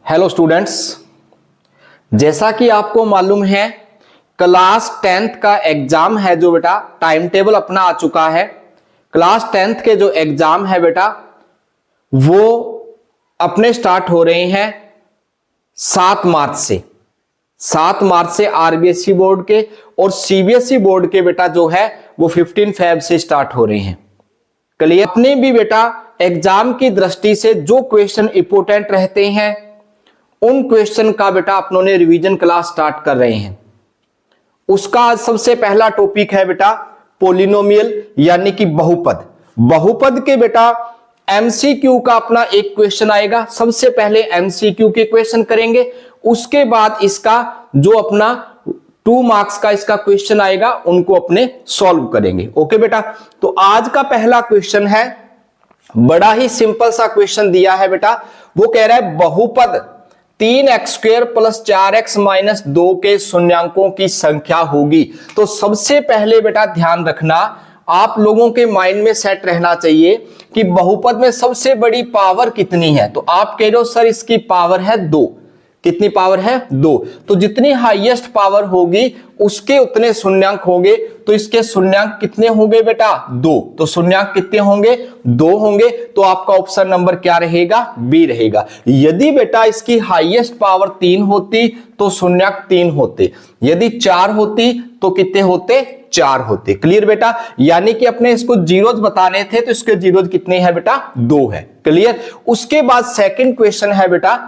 Hello students, जैसा कि आपको मालूम है क्लास 10th का एग्जाम है जो बेटा टाइम टेबल अपना आ चुका है। क्लास 10th के जो एग्जाम है बेटा वो अपने स्टार्ट हो रहे हैं 7 मार्च से। 7 मार्च से आरबीएसई बोर्ड के और सीबीएसई बोर्ड के बेटा जो है वो 15 फेब से स्टार्ट हो रहे हैं। क्लियर? अपने भी बेटा एग्जाम की दृष्टि से जो क्वेश्चन इंपोर्टेंट रहते हैं उन क्वेश्चन का बेटा अपनों ने रिवीजन क्लास स्टार्ट कर रहे हैं। उसका आज सबसे पहला टॉपिक है बेटा पोलिनोमियल यानी कि बहुपद। बहुपद के बेटा एमसीक्यू का अपना एक क्वेश्चन आएगा। सबसे पहले एमसीक्यू के क्वेश्चन करेंगे, उसके बाद इसका जो अपना 2 मार्क्स का इसका क्वेश्चन आएगा उनको अपने सॉल्व करेंगे। ओके बेटा, तो आज का पहला क्वेश्चन है, बड़ा ही सिंपल सा क्वेश्चन दिया है बेटा। वो कह रहा है बहुपद 3x² + 4x - 2 के शून्यांकों की संख्या होगी। तो सबसे पहले बेटा ध्यान रखना, आप लोगों के माइंड में सेट रहना चाहिए कि बहुपद में सबसे बड़ी पावर कितनी है। तो आप कह रहे हो सर इसकी पावर है 2। कितनी पावर है? 2। तो जितनी हाईएस्ट पावर होगी उसके उतने शून्यांक होंगे। तो इसके शून्यांक कितने होंगे बेटा? 2। तो शून्यांक कितने होंगे? 2 होंगे। तो आपका ऑप्शन नंबर क्या रहेगा? बी रहेगा। यदि बेटा इसकी हाईएस्ट पावर 3 होती तो शून्यांक 3 होते, यदि 4 होती तो कितने होते? 4 होते। क्लियर बेटा? यानी कि अपने इसको जीरोज बताने थे तो इसके जीरोज कितने हैं बेटा? 2 है। क्लियर? उसके बाद सेकंड क्वेश्चन है बेटा,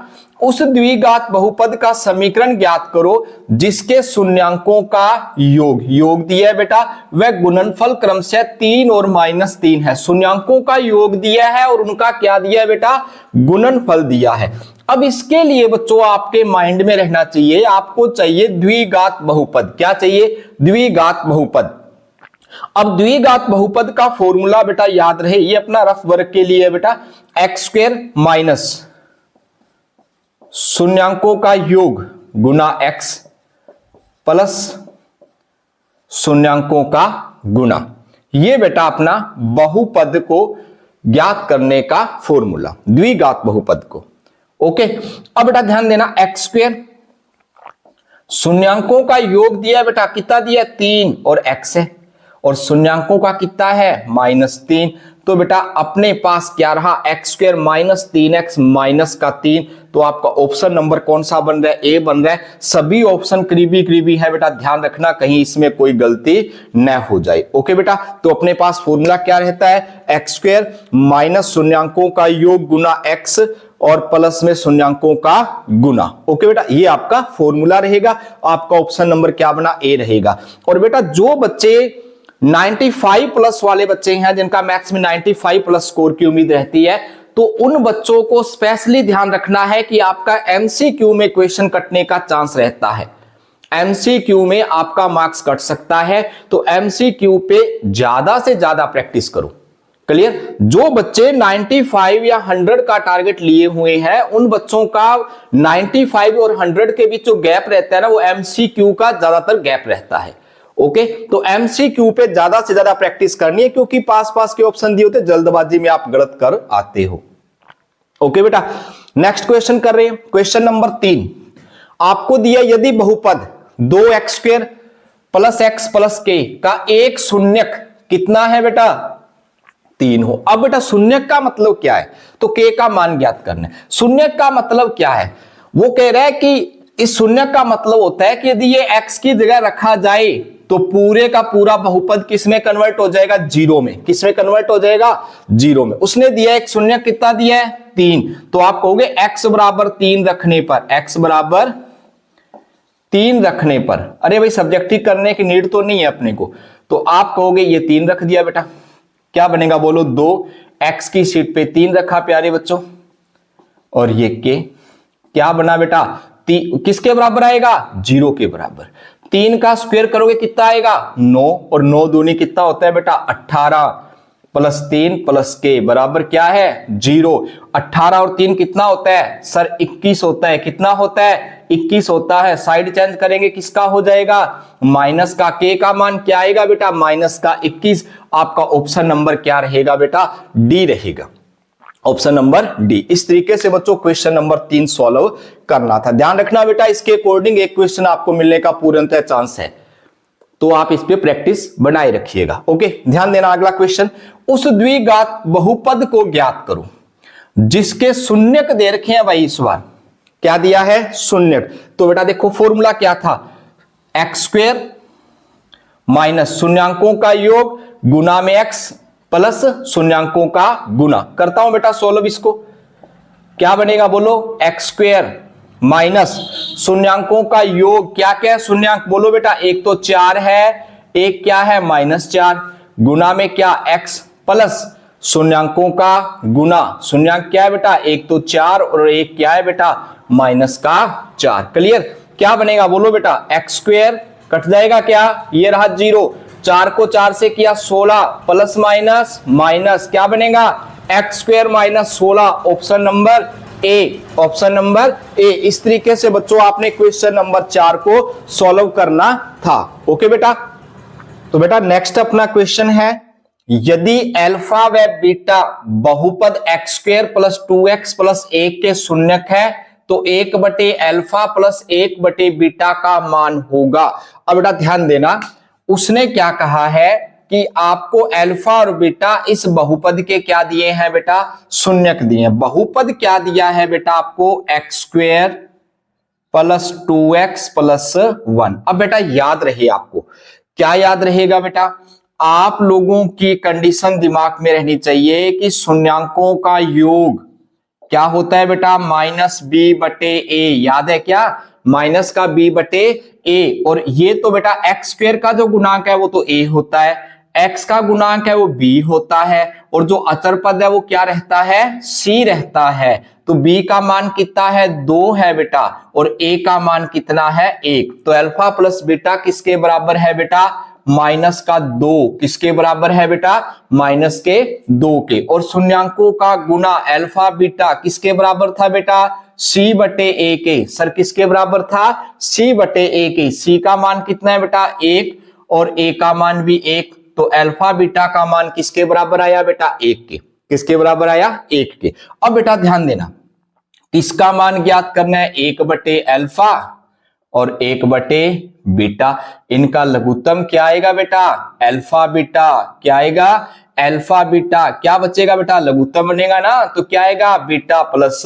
उस द्विघात बहुपद का समीकरण ज्ञात करो जिसके शून्यांकों का योग दिया है बेटा वह गुणनफल क्रमशः 3 और -3 है। शून्यांकों का योग दिया है और उनका क्या दिया है बेटा? गुणनफल दिया है। अब इसके लिए बच्चों आपके माइंड में रहना चाहिए, आपको चाहिए द्विघात बहुपद। क्या चाहिए? द्विघात बहुपद। अब द्विघात बहुपद का फॉर्मूला बेटा याद रहे, ये अपना रफ वर्क के लिए है बेटा, x² माइनस शून्यांकों का योग गुना x प्लस शून्यांकों का गुना। ये बेटा अपना बहुपद को ज्ञात करने का फॉर्मूला, द्विघात बहुपद को। ओके, अब बेटा ध्यान देना, x² शून्यांकों का योग दिया बेटा, कितना दिया? 3 और x है, और शून्यांकों का कितना है? -3। तो बेटा अपने पास क्या रहा? x² - 3x - 3। तो आपका ऑप्शन नंबर कौन सा बन रहा है? ए बन रहा है। सभी ऑप्शन करीबी करीबी है बेटा, ध्यान रखना कहीं इसमें कोई गलती न हो जाए। ओके बेटा, तो अपने पास फॉर्मूला क्या रहता है? x² माइनस शून्यांकों का योग गुना x और प्लस में शून्यांकों का गुना। ओके बेटा, ये आपका फॉर्मूला रहेगा। आपका ऑप्शन नंबर क्या बना? ए रहेगा। और बेटा जो बच्चे 95+ वाले बच्चे हैं जिनका मैथ्स में 95+ स्कोर की उम्मीद रहती है, तो उन बच्चों को स्पेशली ध्यान रखना है कि आपका एमसीक्यू में क्वेश्चन कटने का चांस रहता है। एमसीक्यू में आपका मार्क्स कट सकता है, तो एमसीक्यू पे ज्यादा से ज्यादा प्रैक्टिस करो। क्लियर? जो बच्चे 95 या 100 का टारगेट लिए हुए हैं उन बच्चों का 95 और 100 के बीच जो गैप रहता है ना, वो एमसीक्यू का ज्यादातर गैप रहता है। ओके, तो एमसीक्यू पे ज्यादा से ज्यादा प्रैक्टिस करनी है, क्योंकि पास के ऑप्शन दिए होते जल्दबाजी में आप गलत कर आते हो। ओके बेटा, नेक्स्ट क्वेश्चन कर रहे हैं, क्वेश्चन नंबर 3। आपको दिया यदि बहुपद 2x² + x + k का एक शून्यक कितना है बेटा? 3 हो। अब बेटा शून्यक का मतलब क्या है? तो k का मान ज्ञात करना है। शून्यक का मतलब क्या है? वो कह रहा है कि इस शून्यक का मतलब होता है कि यदि ये x की जगह रखा जाए तो पूरे का पूरा बहुपद किस में कन्वर्ट हो जाएगा? 0 में। किस में कन्वर्ट हो जाएगा? 0 में। उसने दिया एक शून्यक, कितना दिया है? 3। तो आप कहोगे x बराबर 3 रखने पर, x बराबर 3 रखने पर, अरे भाई सब्जेक्टिव करने की नीड तो नहीं है अपने को, तो आप कहोगे ये 3 रख दिया बेटा, क्या बनेगा बोलो? 2 x की सीट पे 3 रखा प्यारे बच्चों, और ये k क्या बना बेटा? किसके बराबर आएगा? 0 के बराबर। 3 का स्क्वायर करोगे कितना आएगा? 9, और 9 दूनी कितना होता है बेटा? 18 + 3 + k बराबर क्या है? 0। 18 और 3 कितना होता है सर? 21 होता है। कितना होता है? 21 होता है। साइड चेंज करेंगे किसका हो जाएगा? माइनस का। k का मान क्या आएगा बेटा? -21। आपका ऑप्शन नंबर क्या रहेगा बेटा? डी रहेगा। Option number D. इस तरीके से बच्चों क्वेश्चन नंबर 3 सॉल्व करना था। ध्यान रखना बेटा, इसके अकॉर्डिंग एक क्वेश्चन आपको मिलने का पूर्णतः चांस है, तो आप इस पे प्रैक्टिस बनाए रखिएगा। ओके, ध्यान देना। अगला क्वेश्चन, उस द्विघात बहुपद को ज्ञात करो जिसके शून्यक दे रखे हैं भाई। इस बार क्या दिया है? शून्यक। तो बेटा देखो फॉर्मूला क्या था, एक्स स्क्वायर माइनस शून्यांकों का योग गुना में एक्स प्लस शून्यांकों का गुना। करता हूं बेटा सोल्व इसको, क्या बनेगा बोलो? एक्स स्क्वायर माइनस शून्यांकों का योग, क्या क्या है शून्यांक बोलो बेटा? एक तो 4 है, एक क्या है? -4, गुना में क्या? x प्लस शून्यांकों का गुना। शून्यांक क्या है बेटा? एक तो 4 और एक क्या है बेटा? -4। क्लियर? क्या बनेगा बोलो बेटा? एक्स स्क्वायर कट जाएगा क्या? ये रहा 0, 4 को 4 से किया 16 प्लस माइनस क्या बनेगा? X square minus 16। Option number A, option number A. इस तरीके से बच्चों आपने क्वेश्चन नंबर 4 को सॉल्व करना था। ओके बेटा, तो बेटा नेक्स्ट अपना क्वेश्चन है, यदि अल्फा व बीटा बहुपद x square plus 2x plus 1 के शून्यक है तो 1/अल्फा प्लस 1/बीटा का मान होगा। अब बेटा ध्यान देना, उसने क्या कहा है कि आपको अल्फा और बीटा इस बहुपद के क्या दिए हैं बेटा? शून्यक दिए हैं। बहुपद क्या दिया है बेटा आपको? X square plus 2x plus 1। अब बेटा याद रहे, आपको क्या याद रहेगा बेटा? आप लोगों की कंडीशन दिमाग में रहनी चाहिए कि शून्यांकों का योग क्या होता है बेटा? -b/a। याद है क्या? माइनस का b/a। और ये तो बेटा एक्स स्क्वायर का जो गुणांक है वो तो a होता है, x का गुणांक है वो b होता है, और जो अचर पद है वो क्या रहता है? c रहता है। तो b का मान कितना है? 2 है बेटा, और a का मान कितना है? 1। तो अल्फा प्लस बीटा किसके बराबर है बेटा? -2। किसके बराबर है बेटा? -2 के। और शून्यांकों का गुना अल्फा बीटा किसके बराबर था बेटा? c/a के। सर किसके बराबर था? c/a के। c का मान कितना है बेटा? 1, और a का मान भी 1। तो अल्फा बीटा का मान किसके बराबर आया बेटा? 1 के। किसके बराबर आया? 1 के। अब बेटा ध्यान देना, किसका मान ज्ञात करना है? 1/अल्फा और 1/बीटा। इनका लघुत्तम क्या आएगा बेटा? Alpha beta. क्या आएगा? Alpha beta. क्या बचेगा बेटा? लघुत्तम बनेगा ना, तो क्या आएगा? Beta plus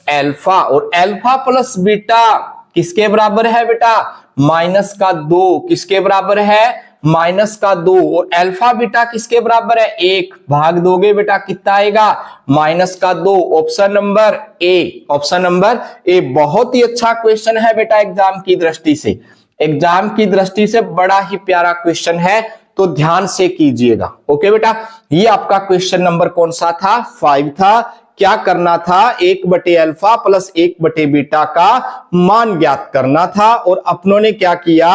alpha. और अल्फा प्लस बीटा किसके बराबर है बेटा? -2। किसके बराबर है? -2। और अल्फा बीटा किसके बराबर है? 1। भाग दोगे बेटा कितना आएगा? -2। Option number A, option number A. बहुत ही अच्छा क्वेश्चन है बेटा एग्जाम की दृष्टि से, एग्जाम की दृष्टि से बड़ा ही प्यारा क्वेश्चन है, तो ध्यान से कीजिएगा। ओके बेटा, ये आपका क्वेश्चन नंबर कौन सा था? 5 था। क्या करना था? 1/अल्फा प्लस 1/बीटा का मान ज्ञात करना था, और अपनों ने क्या किया?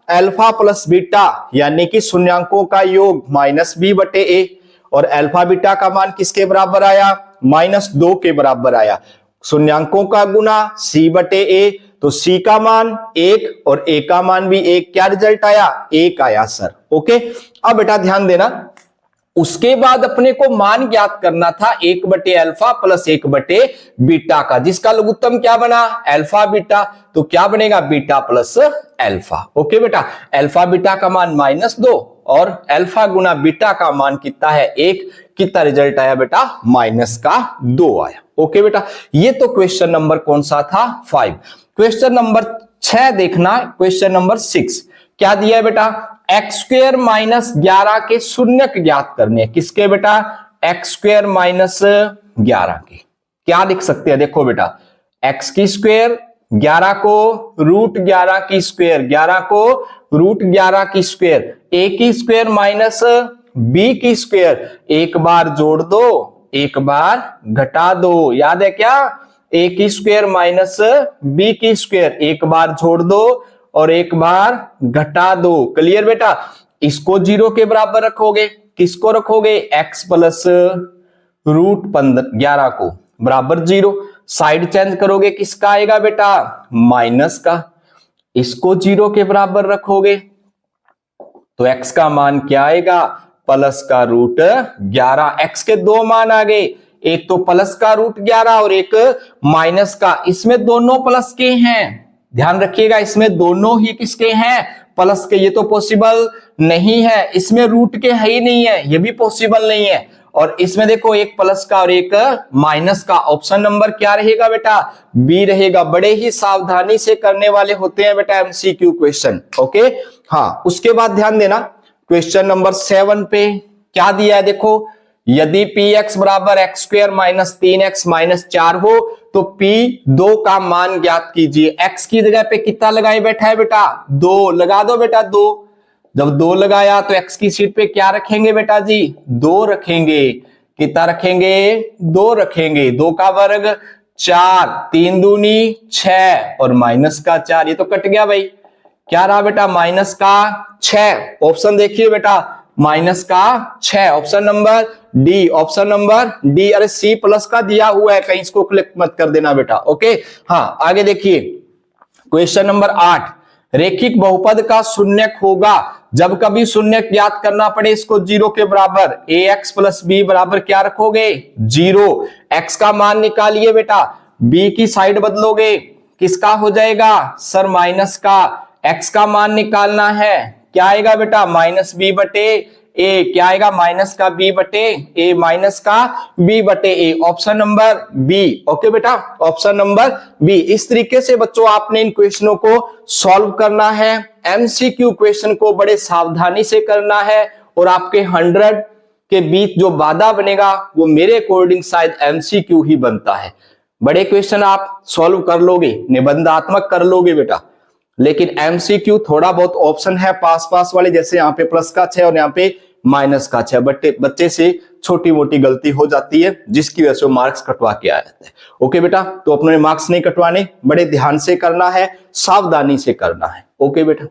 अल्फा प्लस बीटा यानी कि शून्यांकों का योग -b/a, और अल्फा बीटा का मान किसके बराबर आया? -2 के बराबर आया। शून्यांकों का गुना c/a, तो c का मान 1 और a का मान भी 1। क्या रिजल्ट आया? 1 आया सर। ओके, अब बेटा ध्यान देना, उसके बाद अपने को मान ज्ञात करना था 1/अल्फा प्लस 1/बीटा का, जिसका लघुत्तम क्या बना? Alpha beta. तो क्या बनेगा? Beta plus alpha. ओके बेटा, अल्फा बीटा का मान -2 और अल्फा गुना बीटा का मान कितना है? 1। कितना रिजल्ट आया बेटा? -2 आया। ओके बेटा, ये तो क्वेश्चन नंबर कौन सा था? 5। क्वेश्चन नंबर 6 देखना, क्वेश्चन नंबर 6 क्या दिया है बेटा? एक्स स्क्वायर -11 के शून्यक ज्ञात करने। किसके बेटा? एक्स स्क्वायर -11 के। क्या लिख सकते हैं? देखो बेटा, एक्स की स्क्वायर, 11 को √11 की स्क्वायर, 11 को √11 की स्क्वायर, ए की स्क्वायर माइनस बी की स्क्वायर। एक बार जोड़ दो, एक बार घटा दो। याद है क्या? ए की स्क्वायर माइनस बी की स्क्वायर, एक बार जोड़ दो और एक बार घटा दो। क्लियर बेटा? इसको 0 के बराबर रखोगे, किसको रखोगे? x प्लस √11 को बराबर 0। साइड चेंज करोगे, किसका आएगा बेटा? माइनस का। इसको 0 के बराबर रखोगे तो x का मान क्या आएगा? प्लस का √11। x के दो मान आ गए, एक तो प्लस का √11 और एक माइनस का, इसमें दोनों प्लस के हैं, ध्यान रखिएगा, इसमें दोनों ही किसके हैं, प्लस के। ये तो पॉसिबल नहीं है, इसमें रूट के है ही नहीं है, ये भी पॉसिबल नहीं है। और इसमें देखो एक प्लस का और एक माइनस का, ऑप्शन नंबर क्या रहेगा बेटा, बी रहेगा। बड़े ही सावधानी से करने वाले होते हैं बेटा एमसीक्यू क्वेश्चन, ओके। हाँ, उसके बाद ध्यान देना क्वेश्चन नंबर 7 पे क्या दिया है, देखो, यदि px बराबर x square minus 3x minus 4 हो तो p2 का मान ज्ञात कीजिए। x की जगह पे कितना लगाए बैठा है बेटा, 2 लगा दो बेटा, 2। जब 2 लगाया तो x की सीट पे क्या रखेंगे बेटा जी, 2 रखेंगे। कितना रखेंगे, 2 रखेंगे। 2 का वर्ग 4, 3 दूनी 6 और माइनस का 4, ये तो कट गया भाई। क्या रहा बेटा, माइनस का 6। ऑप्शन देखिए बेटा, माइनस का 6, option number D, option number D. अरे सी प्लस का दिया हुआ है, कहीं इसको क्लिक मत कर देना बेटा, ओके। हाँ, आगे देखिए क्वेश्चन नंबर 8, रेखिक बहुपद का शून्यक होगा जब कभी शून्यक ज्ञात करना पड़े इसको 0 के बराबर। ax प्लस बी बराबर क्या रखोगे, 0। x का मान निकालिए बेटा, b की साइड बदलोगे, किसका हो जाएगा सर, माइनस का। x का मान निकालना है, क्या आएगा बेटा, माइनस बी बटे ए। क्या आएगा, माइनस का बी बटे ए, माइनस का बी बटे ए, ऑप्शन नंबर बी, ओके बेटा, ऑप्शन नंबर बी। इस तरीके से बच्चों आपने इन क्वेश्चनों को सॉल्व करना है। एमसीक्यू क्वेश्चन को बड़े सावधानी से करना है और आपके 100 के बीच जो वादा बनेगा वो मेरे अकॉर्डिंग शायद एमसीक्यू ही बनता है। बड़े क्वेश्चन आप सॉल्व कर लोगे, निबंधात्मक कर लोगे बेटा, लेकिन एमसीक्यू थोड़ा बहुत ऑप्शन है पास पास वाले, जैसे यहाँ पे प्लस का 6 और यहाँ पे माइनस का 6, बच्चे से छोटी मोटी गलती हो जाती है जिसकी वजह से वो मार्क्स कटवा के आ जाते हैं। ओके बेटा, तो अपने मार्क्स नहीं कटवाने, बड़े ध्यान से करना है, सावधानी से करना है। ओके बेटा।